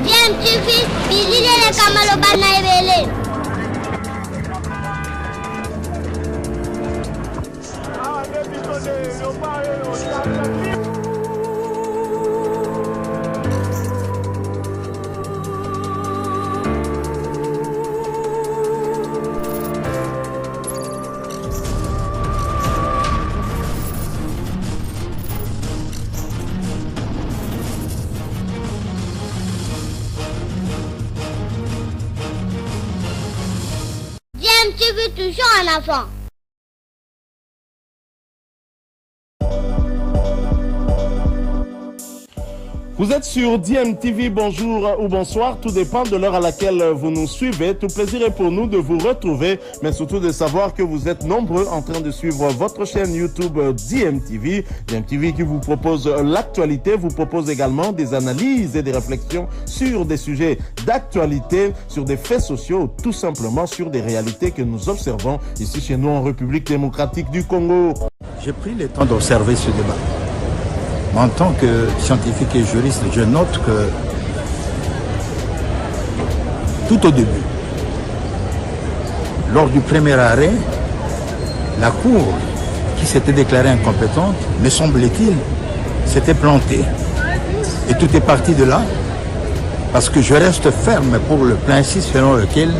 Bien, tu fais, visiter les Kamalobana et Bélé. Bien, tu veux toujours un enfant. Vous êtes sur DMTV, bonjour ou bonsoir, tout dépend de l'heure à laquelle vous nous suivez. Tout plaisir est pour nous de vous retrouver, mais surtout de savoir que vous êtes nombreux en train de suivre votre chaîne YouTube DMTV. DMTV qui vous propose l'actualité, vous propose également des analyses et des réflexions sur des sujets d'actualité, sur des faits sociaux, tout simplement sur des réalités que nous observons ici chez nous en République démocratique du Congo. J'ai pris le temps d'observer ce débat. En tant que scientifique et juriste, je note que tout au début, lors du premier arrêt, la Cour, qui s'était déclarée incompétente, me semble-t-il, s'était plantée. Et tout est parti de là, parce que je reste ferme pour le principe selon lequel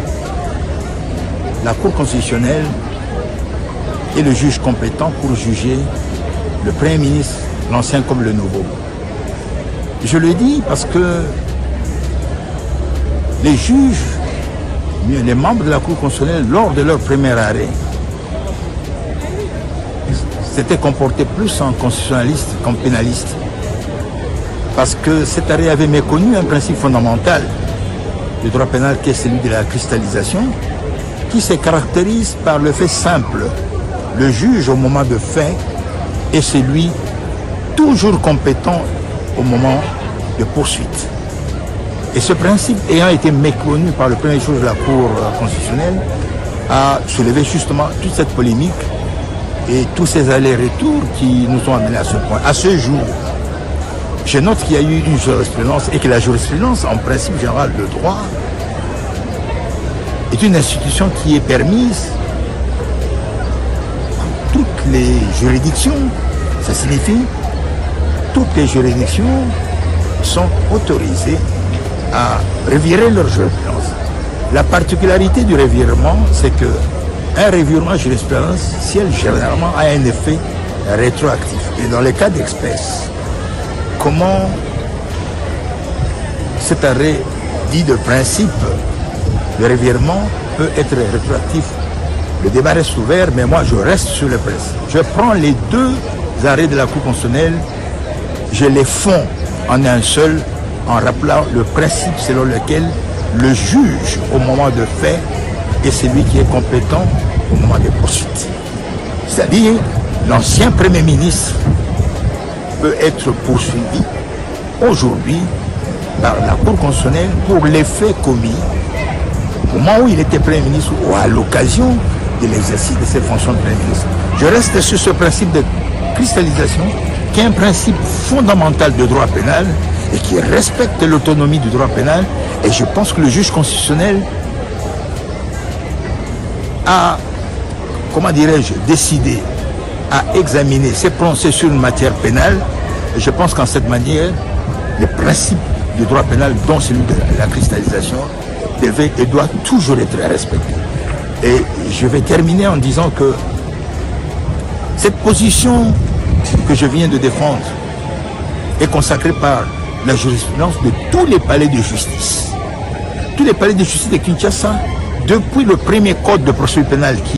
la Cour constitutionnelle est le juge compétent pour juger le Premier ministre, l'ancien comme le nouveau. Je le dis parce que les juges, les membres de la Cour constitutionnelle, lors de leur premier arrêt, s'étaient comportés plus en constitutionnaliste qu'en pénaliste. Parce que cet arrêt avait méconnu un principe fondamental du droit pénal qui est celui de la cristallisation, qui se caractérise par le fait simple. Le juge au moment de fait est celui toujours compétent au moment de poursuite. Et ce principe ayant été méconnu par le premier juge de la Cour constitutionnelle, a soulevé justement toute cette polémique et tous ces allers-retours qui nous ont amenés à ce point. À ce jour, je note qu'il y a eu une jurisprudence et que la jurisprudence, en principe général de droit, est une institution qui est permise par toutes les juridictions. Ça signifie toutes les juridictions sont autorisées à revirer leur jurisprudence. La particularité du revirement, c'est que un revirement jurisprudentiel généralement a un effet rétroactif. Et dans les cas d'espèce, comment cet arrêt dit de principe de revirement peut être rétroactif? Le débat reste ouvert, mais moi je reste sur le principe. Je prends les deux arrêts de la Cour constitutionnelle, je les fonds en un seul, en rappelant le principe selon lequel le juge au moment de fait est celui qui est compétent au moment des poursuites. C'est-à-dire, l'ancien Premier ministre peut être poursuivi aujourd'hui par la Cour constitutionnelle pour les faits commis au moment où il était Premier ministre ou à l'occasion de l'exercice de ses fonctions de Premier ministre. Je reste sur ce principe de cristallisation qui est un principe fondamental de droit pénal et qui respecte l'autonomie du droit pénal. Et je pense que le juge constitutionnel a, comment dirais-je, décidé à examiner, s'est prononcé sur une matière pénale. Et je pense qu'en cette manière, les principes du droit pénal, dont celui de la cristallisation, devait et doit toujours être respecté. Et je vais terminer en disant que cette position que je viens de défendre est consacrée par la jurisprudence de tous les palais de justice. Tous les palais de justice de Kinshasa, depuis le premier code de procédure pénale qui